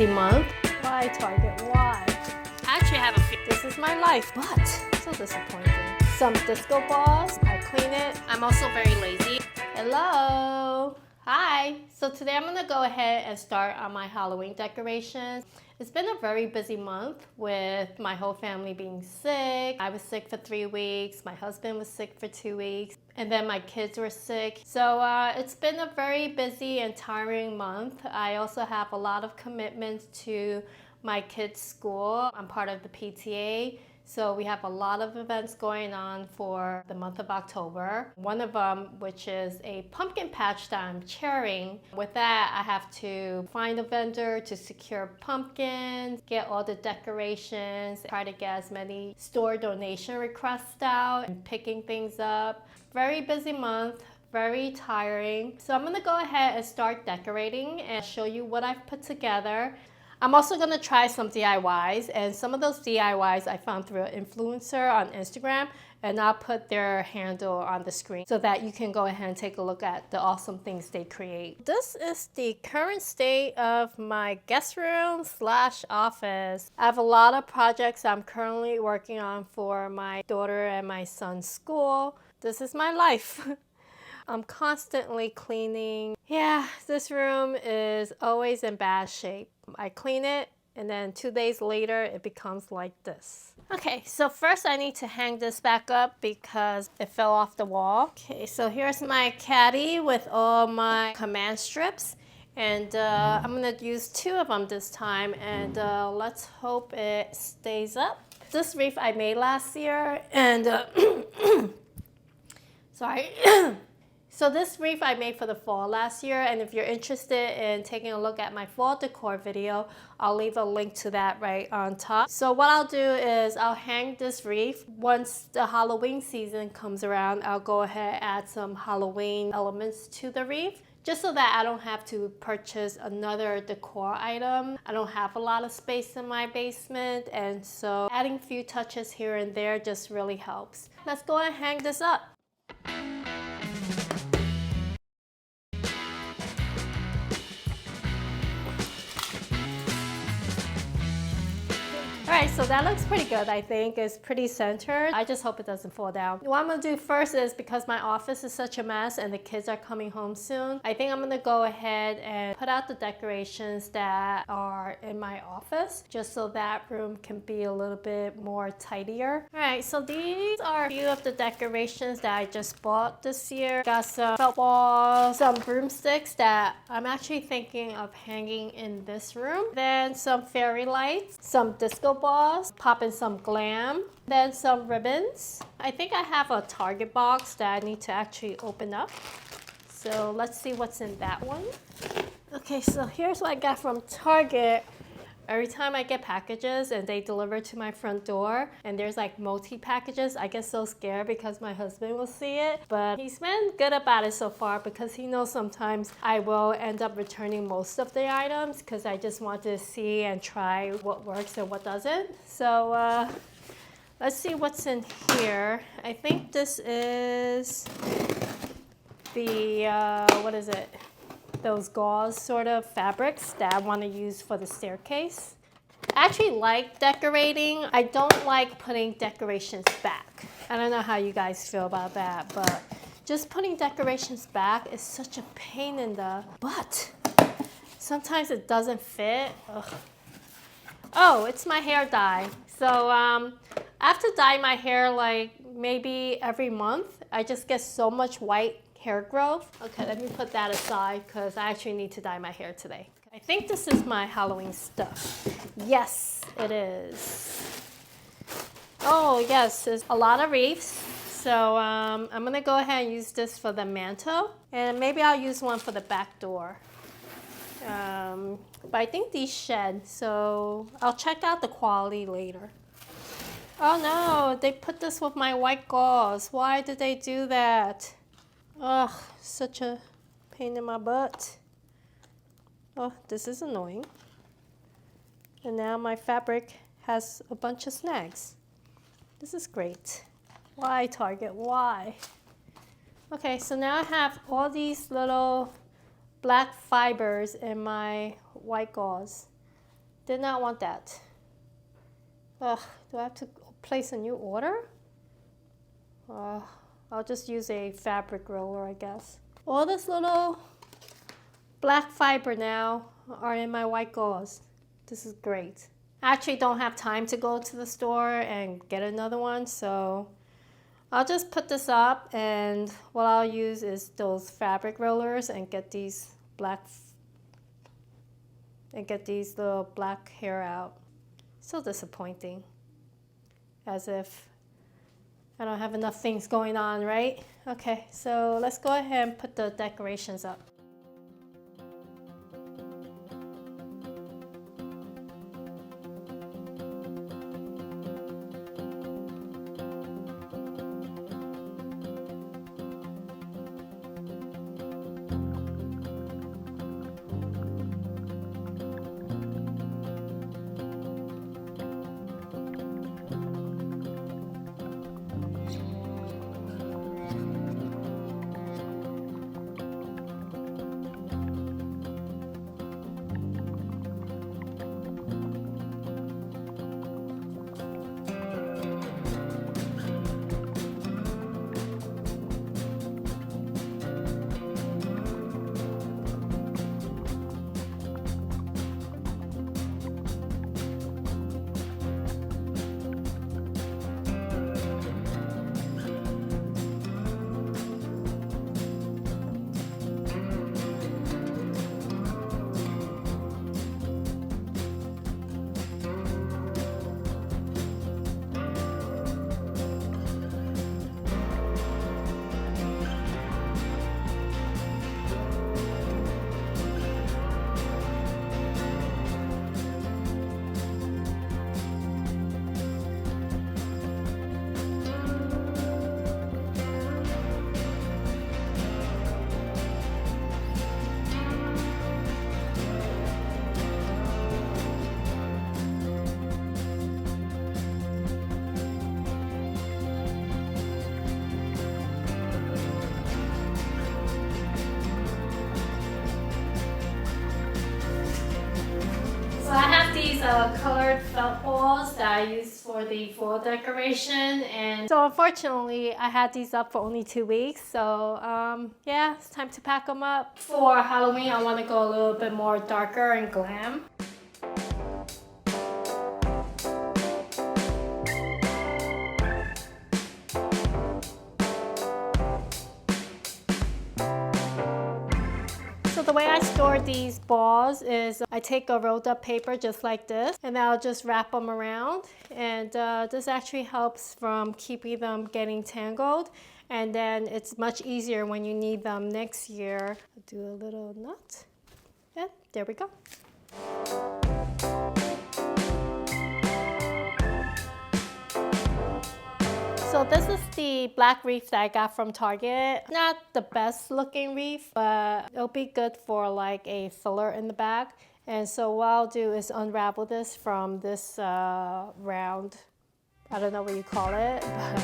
month. Why Target? Why? I actually have a few. This is my life, but so disappointing. Some disco balls. I clean it. I'm also very lazy. Hello. Hi. So today I'm gonna go ahead and start on my Halloween decorations. It's been a very busy month with my whole family being sick. I was sick for 3 weeks. My husband was sick for 2 weeks. And then my kids were sick. So it's been a very busy and tiring month. I also have a lot of commitments to my kids' school. I'm part of the PTA. So we have a lot of events going on for the month of October. One of them, which is a pumpkin patch that I'm chairing. With that, I have to find a vendor to secure pumpkins, get all the decorations, try to get as many store donation requests out, and picking things up. Very busy month. Very tiring. So I'm gonna go ahead and start decorating and show you what I've put together. I'm also gonna try some DIYs, and some of those DIYs I found through an influencer on Instagram, and I'll put their handle on the screen so that you can go ahead and take a look at the awesome things they create. This is the current state of my guest room / office. I have a lot of projects I'm currently working on for my daughter and my son's school. This is my life. I'm constantly cleaning. Yeah, this room is always in bad shape. I clean it, and then 2 days later, it becomes like this. Okay, so first I need to hang this back up because it fell off the wall. Okay, so here's my caddy with all my command strips. And I'm gonna use 2 of them this time, and let's hope it stays up. This wreath I made last year, and sorry. So this wreath I made for the fall last year, and if you're interested in taking a look at my fall decor video, I'll leave a link to that right on top. So what I'll do is I'll hang this wreath. Once the Halloween season comes around, I'll go ahead and add some Halloween elements to the wreath, just so that I don't have to purchase another decor item. I don't have a lot of space in my basement, and so adding a few touches here and there just really helps. Let's go and hang this up. Alright, so that looks pretty good, I think. It's pretty centered. I just hope it doesn't fall down. What I'm gonna do first is, because my office is such a mess and the kids are coming home soon, I think I'm gonna go ahead and put out the decorations that are in my office, just so that room can be a little bit more tidier. Alright, so these are a few of the decorations that I just bought this year. Got some felt balls, some broomsticks that I'm actually thinking of hanging in this room. Then some fairy lights, some disco balls, pop in some glam, then some ribbons. I think I have a Target box that I need to actually open up. So let's see what's in that one. Okay, so here's what I got from Target. Every time I get packages and they deliver to my front door and there's like multi-packages, I get so scared because my husband will see it. But he's been good about it so far because he knows sometimes I will end up returning most of the items because I just want to see and try what works and what doesn't. So let's see what's in here. I think this is the, what is it? Those gauze sort of fabrics that I want to use for the staircase. I actually like decorating. I don't like putting decorations back. I don't know how you guys feel about that, but just putting decorations back is such a pain in the butt. Sometimes it doesn't fit. Ugh. Oh, it's my hair dye. So I have to dye my hair like maybe every month. I just get so much white hair growth. Okay, let me put that aside because I actually need to dye my hair today. I think this is my Halloween stuff. Yes, it is. Oh yes, there's a lot of wreaths. So I'm gonna go ahead and use this for the mantle, and maybe I'll use one for the back door. But I think these shed, so I'll check out the quality later. Oh no, they put this with my white gauze. Why did they do that? Ugh, such a pain in my butt. Oh, this is annoying. And now my fabric has a bunch of snags. This is great. Why, Target? Why? Okay, so now I have all these little black fibers in my white gauze. Did not want that. Ugh, do I have to place a new order? I'll just use a fabric roller, I guess. All this little black fiber now are in my white gauze. This is great. I actually don't have time to go to the store and get another one, so I'll just put this up, and what I'll use is those fabric rollers and get these little black hair out. So disappointing. As if I don't have enough things going on, right? Okay, so let's go ahead and put the decorations up. Colored felt balls that I used for the fall decoration, and so unfortunately I had these up for only 2 weeks, so yeah, it's time to pack them up. For Halloween I want to go a little bit more darker and glam. So the way I store these balls is I take a rolled up paper just like this, and I'll just wrap them around, and this actually helps from keeping them getting tangled, and then it's much easier when you need them next year. I'll do a little knot, and there we go. So this is the black wreath that I got from Target. Not the best looking wreath, but it'll be good for like a filler in the back. And so what I'll do is unravel this from this round, I don't know what you call it, but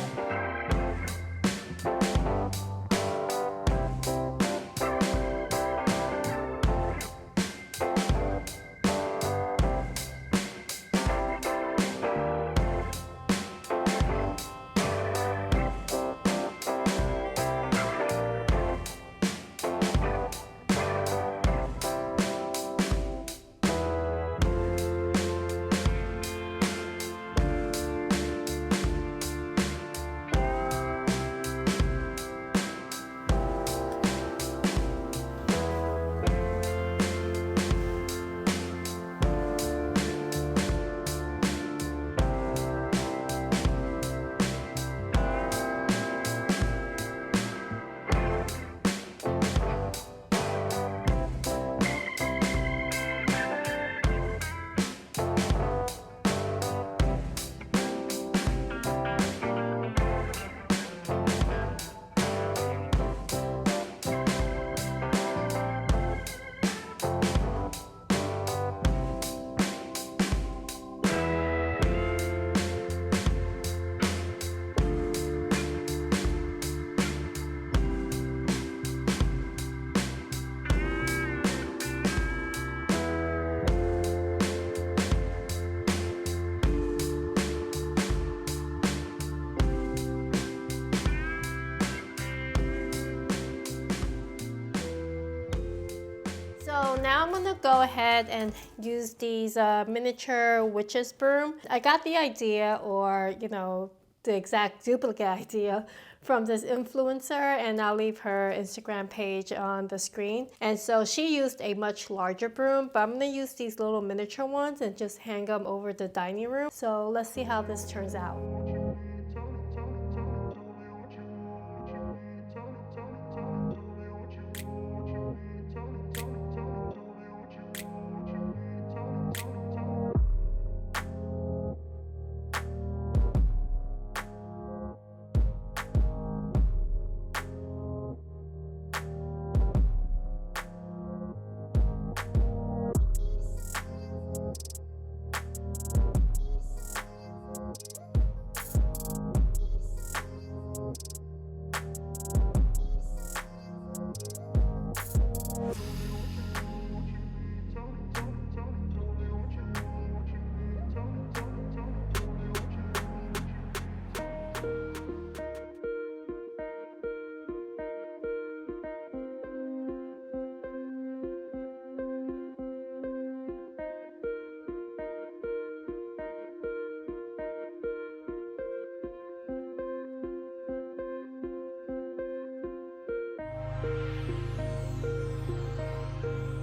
now I'm gonna go ahead and use these miniature witches broom. I got the idea, or the exact duplicate idea, from this influencer, and I'll leave her Instagram page on the screen. And so she used a much larger broom, but I'm gonna use these little miniature ones and just hang them over the dining room. So let's see how this turns out.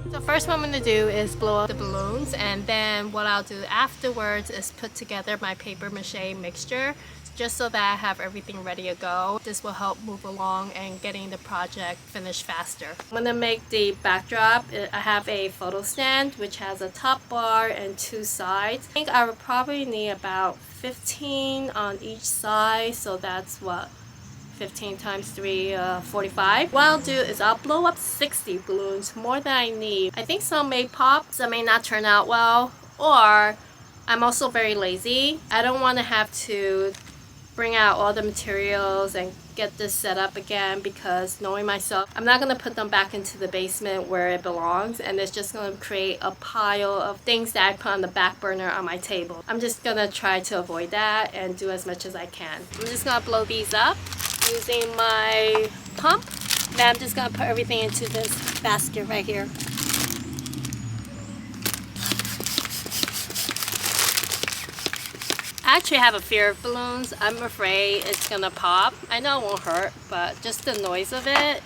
So first what I'm going to do is blow up the balloons, and then what I'll do afterwards is put together my paper mache mixture just so that I have everything ready to go. This will help move along and getting the project finished faster. I'm going to make the backdrop. I have a photo stand which has a top bar and 2 sides. I think I would probably need about 15 on each side, so that's what? 15 times 3, 45. What I'll do is I'll blow up 60 balloons, more than I need. I think some may pop, some may not turn out well, or I'm also very lazy. I don't want to have to bring out all the materials and get this set up again, because knowing myself, I'm not going to put them back into the basement where it belongs, and it's just going to create a pile of things that I put on the back burner on my table. I'm just going to try to avoid that and do as much as I can. I'm just going to blow these up using my pump. Then I'm just going to put everything into this basket right here. I actually have a fear of balloons. I'm afraid it's gonna pop. I know it won't hurt, but just the noise of it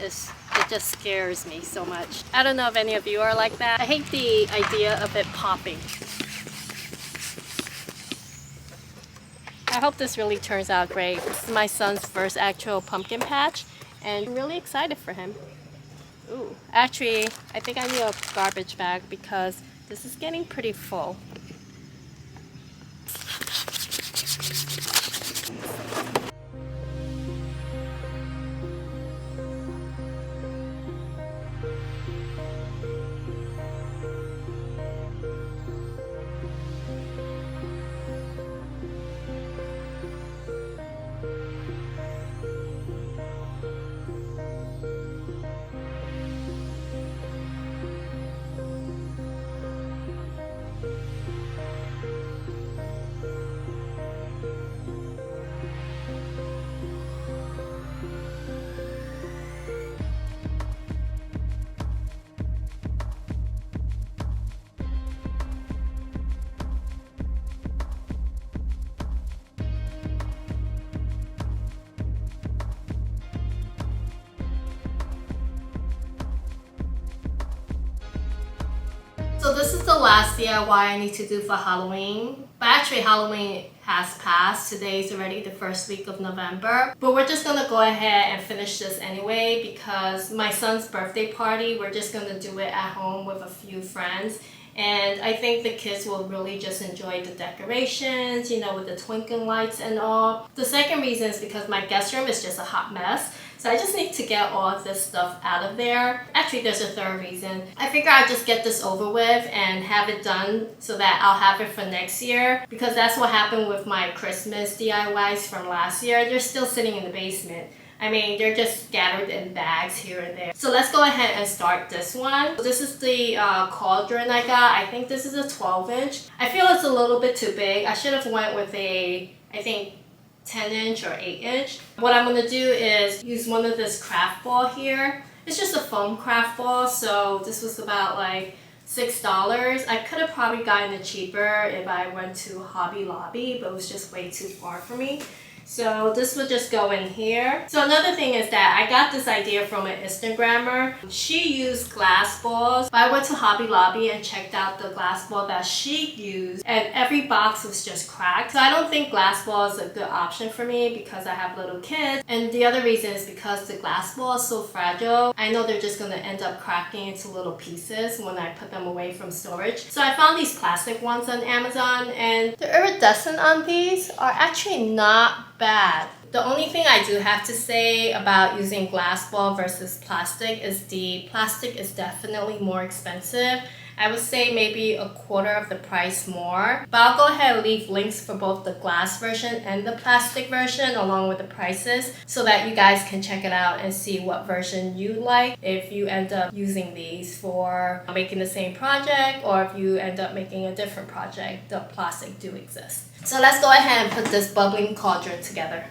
just scares me so much. I don't know if any of you are like that. I hate the idea of it popping. I hope this really turns out great. This is my son's first actual pumpkin patch, and I'm really excited for him. Ooh, actually, I think I need a garbage bag because this is getting pretty full. So this is the last DIY I need to do for Halloween. But actually Halloween has passed. Today is already the first week of November. But we're just gonna go ahead and finish this anyway because my son's birthday party, we're just gonna do it at home with a few friends. And I think the kids will really just enjoy the decorations, you know, with the twinkling lights and all. The second reason is because my guest room is just a hot mess. So I just need to get all of this stuff out of there. Actually, there's a third reason. I figure I'll just get this over with and have it done so that I'll have it for next year. Because that's what happened with my Christmas DIYs from last year. They're still sitting in the basement. I mean, they're just scattered in bags here and there. So let's go ahead and start this one. So this is the cauldron I got. I think this is a 12-inch. I feel it's a little bit too big. I should have went with a, I think, 10-inch or 8-inch. What I'm gonna do is use one of this craft ball here It's just a foam craft ball, so this was about like $6. I could have probably gotten it cheaper if I went to Hobby Lobby, but it was just way too far for me. So this would just go in here. So another thing is that I got this idea from an Instagrammer. She used glass balls, but I went to Hobby Lobby and checked out the glass ball that she used, and every box was just cracked. So I don't think glass ball is a good option for me because I have little kids. And the other reason is because the glass ball is so fragile. I know they're just gonna end up cracking into little pieces when I put them away from storage. So I found these plastic ones on Amazon, and the iridescent on these are actually not bad. The only thing I do have to say about using glass ball versus plastic is the plastic is definitely more expensive. I would say maybe a quarter of the price more. But I'll go ahead and leave links for both the glass version and the plastic version along with the prices so that you guys can check it out and see what version you like if you end up using these for making the same project, or if you end up making a different project. The plastic do exist. So let's go ahead and put this bubbling cauldron together.